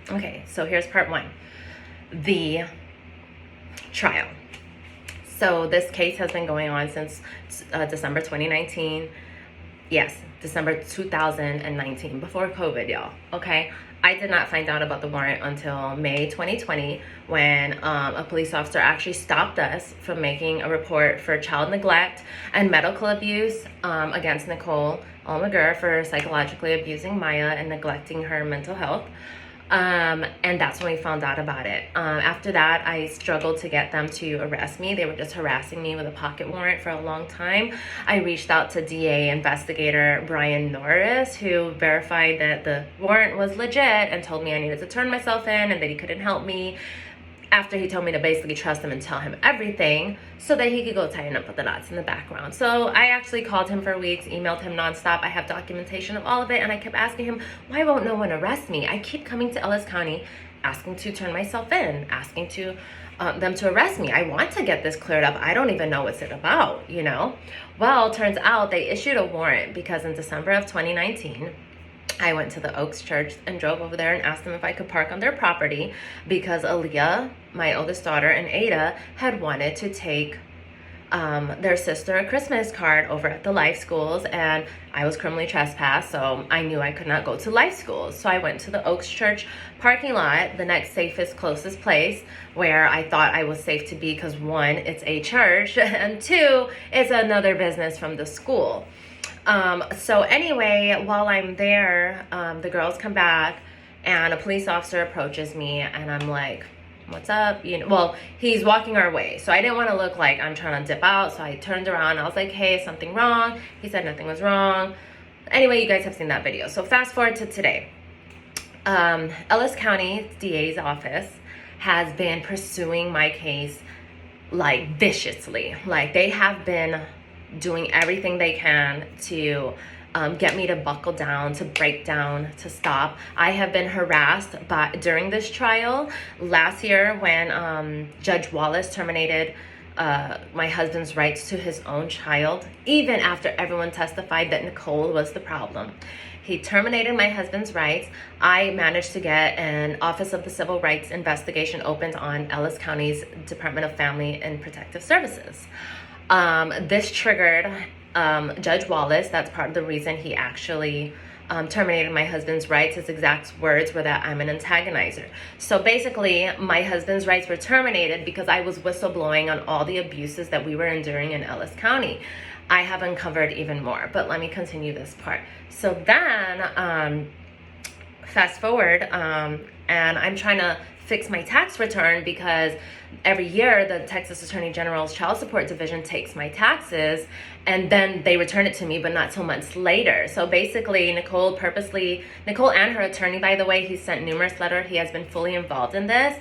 Okay, so here's part one, the trial. So this case has been going on since December 2019. Yes, December 2019, before COVID, y'all. Okay, I did not find out about the warrant until May 2020 when a police officer actually stopped us from making a report for child neglect and medical abuse against Nicole Almaguer for psychologically abusing Maya and neglecting her mental health. And that's when we found out about it. After that, I struggled to get them to arrest me. They were just harassing me with a pocket warrant for a long time. I reached out to DA investigator Brian Norris, who verified that the warrant was legit and told me I needed to turn myself in and that he couldn't help me, after he told me to basically trust him and tell him everything so that he could go tighten up with the knots in the background. So I actually called him for weeks, emailed him nonstop. I have documentation of all of it, and I kept asking him, why won't no one arrest me? I keep coming to Ellis County asking to turn myself in, asking to them to arrest me. I want to get this cleared up. I don't even know what's it about, you know? Well, turns out they issued a warrant because in December of 2019, I went to the Oaks Church and drove over there and asked them if I could park on their property because Aaliyah, my oldest daughter, and Ada had wanted to take their sister a Christmas card over at the life schools, and I was criminally trespassed, so I knew I could not go to life schools. So I went to the Oaks Church parking lot, the next safest, closest place where I thought I was safe to be because one, it's a church, and two, it's another business from the school. So anyway, while I'm there, the girls come back and a police officer approaches me and I'm like, what's up? You know, well, he's walking our way. So I didn't want to look like I'm trying to dip out. So I turned around. I was like, hey, is something wrong? He said nothing was wrong. Anyway, you guys have seen that video. So fast forward to today. Ellis County DA's office has been pursuing my case like viciously. Like they have been doing everything they can to get me to buckle down, to break down, to stop. I have been harassed during this trial. Last year when Judge Wallace terminated my husband's rights to his own child, even after everyone testified that Nicole was the problem. He terminated my husband's rights. I managed to get an Office of the Civil Rights investigation opened on Ellis County's Department of Family and Protective Services. This triggered Judge Wallace. That's part of the reason he actually terminated my husband's rights. His exact words were that I'm an antagonizer. So basically, my husband's rights were terminated because I was whistleblowing on all the abuses that we were enduring in Ellis County. I have uncovered even more, but let me continue this part. So then, fast forward, and I'm trying to fix my tax return because every year the Texas Attorney General's Child Support Division takes my taxes and then they return it to me, but not till months later. So basically, Nicole and her attorney, by the way, he sent numerous letters. He has been fully involved in this.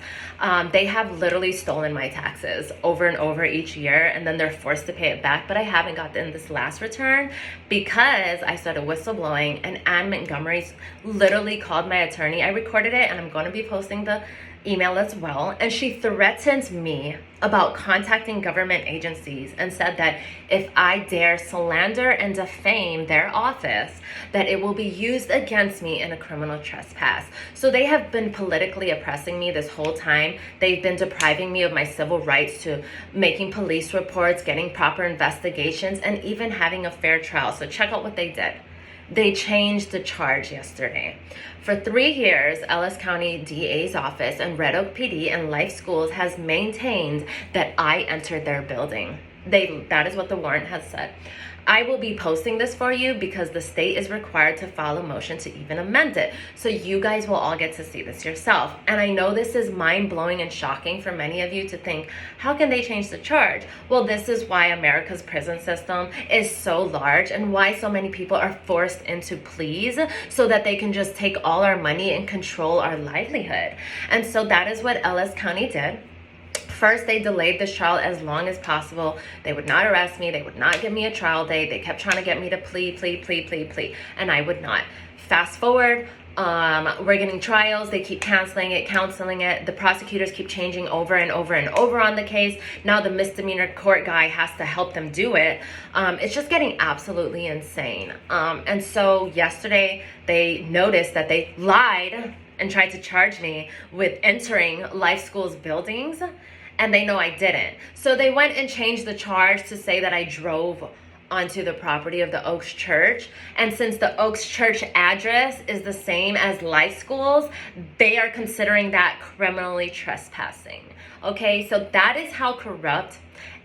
They have literally stolen my taxes over and over each year, and then they're forced to pay it back. But I haven't gotten this last return because I started whistleblowing, and Ann Montgomery literally called my attorney. I recorded it, and I'm going to be posting the email as well, and she threatened me about contacting government agencies and said that if I dare slander and defame their office, that it will be used against me in a criminal trespass. So they have been politically oppressing me this whole time. They've been depriving me of my civil rights to making police reports, getting proper investigations, and even having a fair trial. So check out what they did. They changed the charge yesterday. For 3 years, Ellis County DA's office and Red Oak PD and Life Schools has maintained that I entered their building. That is what the warrant has said. I will be posting this for you because the state is required to file a motion to even amend it. So you guys will all get to see this yourself. And I know this is mind-blowing and shocking for many of you to think, how can they change the charge? Well, this is why America's prison system is so large and why so many people are forced into pleas so that they can just take all our money and control our livelihood. And so that is what Ellis County did. First, they delayed this trial as long as possible. They would not arrest me. They would not give me a trial date. They kept trying to get me to plea, and I would not. Fast forward, we're getting trials. They keep canceling it. The prosecutors keep changing over and over on the case. Now the misdemeanor court guy has to help them do it. It's just getting absolutely insane. And so yesterday they noticed that they lied and tried to charge me with entering Life School's buildings, and they know I didn't. So they went and changed the charge to say that I drove onto the property of the Oaks Church. And since the Oaks Church address is the same as Life School's, they are considering that criminally trespassing. Okay, so that is how corrupt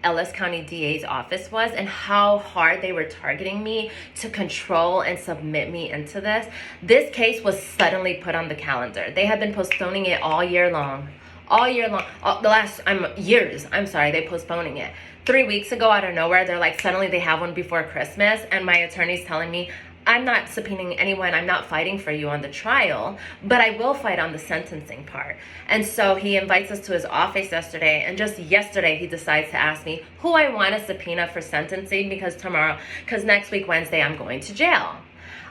Ellis County DA's office was and how hard they were targeting me to control and submit me into this. This case was suddenly put on the calendar. They had been postponing it all year long. The last years, they're postponing it. 3 weeks ago, out of nowhere, they're like, suddenly they have one before Christmas, and my attorney's telling me, I'm not subpoenaing anyone, I'm not fighting for you on the trial, but I will fight on the sentencing part. And so he invites us to his office yesterday, and just yesterday he decides to ask me who I want to subpoena for sentencing because next week, Wednesday, I'm going to jail.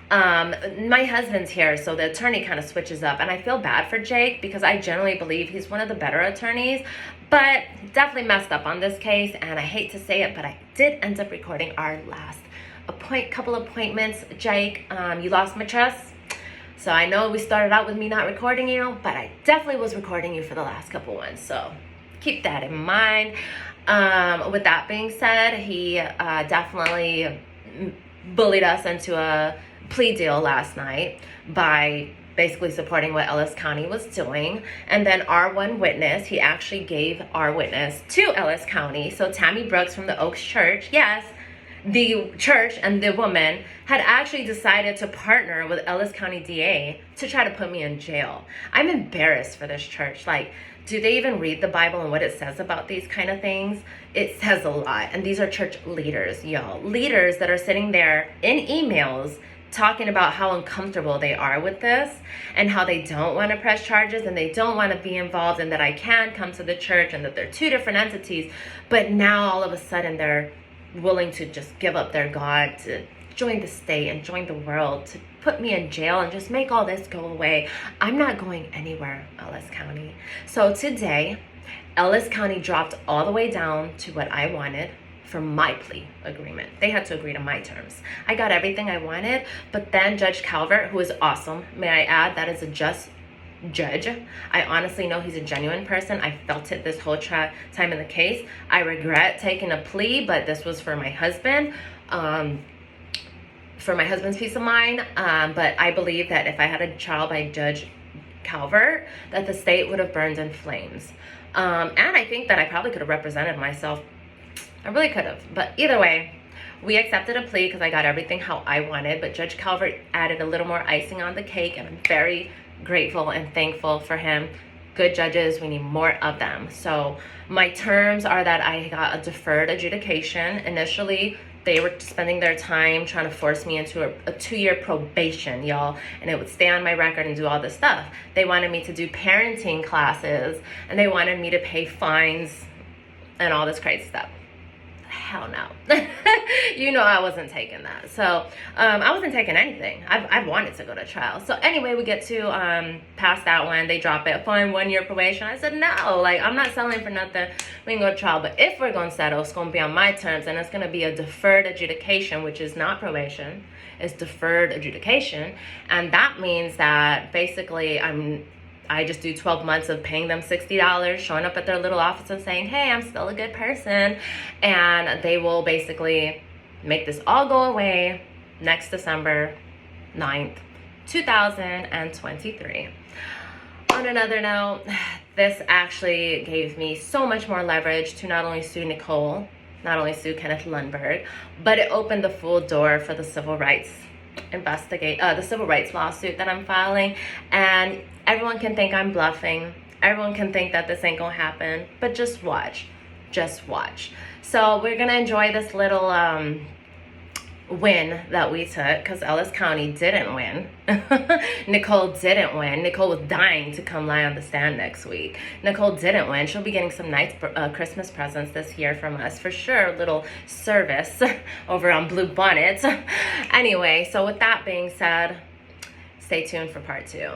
My husband's here, so the attorney kind of switches up, and I feel bad for Jake because I generally believe he's one of the better attorneys, but definitely messed up on this case, and I hate to say it, but I did end up recording our last couple appointments. Jake, you lost my trust, so I know we started out with me not recording you, but I definitely was recording you for the last couple ones, so keep that in mind. With that being said, he definitely bullied us into a plea deal last night by basically supporting what Ellis County was doing. And then our one witness, he actually gave our witness to Ellis County. So Tammy Brooks from the Oaks Church, yes, the church and the woman had actually decided to partner with Ellis County DA to try to put me in jail. I'm embarrassed for this church. Like, do they even read the Bible and what it says about these kind of things? It says a lot. And these are church leaders, y'all. Leaders that are sitting there in emails talking about how uncomfortable they are with this and how they don't want to press charges and they don't want to be involved and that I can come to the church and that they're two different entities. But now all of a sudden they're willing to just give up their God to join the state and join the world to put me in jail and just make all this go away. I'm not going anywhere, Ellis County. So today, Ellis County dropped all the way down to what I wanted for my plea agreement. They had to agree to my terms. I got everything I wanted, but then Judge Calvert, who is awesome, may I add, that is a just judge. I honestly know he's a genuine person. I felt it this whole time in the case. I regret taking a plea, but this was for my husband, for my husband's peace of mind. But I believe that if I had a trial by Judge Calvert, that the state would have burned in flames. And I think that I probably could have represented myself. I really could have. But either way, we accepted a plea because I got everything how I wanted. But Judge Calvert added a little more icing on the cake, and I'm very grateful and thankful for him. Good judges, we need more of them. So my terms are that I got a deferred adjudication. Initially, they were spending their time trying to force me into a 2-year probation, y'all, and it would stay on my record and do all this stuff. They wanted me to do parenting classes, and they wanted me to pay fines and all this crazy stuff. Hell no. You know I wasn't taking that. So I wasn't taking anything. I wanted to go to trial. So anyway, we get to pass that one. They drop it. Fine, 1-year probation. I said, no, like, I'm not settling for nothing. We can go to trial. But if we're going to settle, it's going to be on my terms. And it's going to be a deferred adjudication, which is not probation. It's deferred adjudication. And that means that basically I just do 12 months of paying them $60, showing up at their little office and saying, hey, I'm still a good person. And they will basically make this all go away next December 9th, 2023. On another note, this actually gave me so much more leverage to not only sue Nicole, not only sue Kenneth Lundberg, but it opened the full door for the civil rights the civil rights lawsuit that I'm filing. And everyone can think I'm bluffing. Everyone can think that this ain't gonna happen, but just watch. So we're gonna enjoy this little win that we took, because Ellis County didn't win. Nicole didn't win. Nicole was dying to come lie on the stand next week. Nicole didn't win. She'll be getting some nice Christmas presents this year from us for sure. A little service over on Blue Bonnet. Anyway, so with that being said, stay tuned for part 2.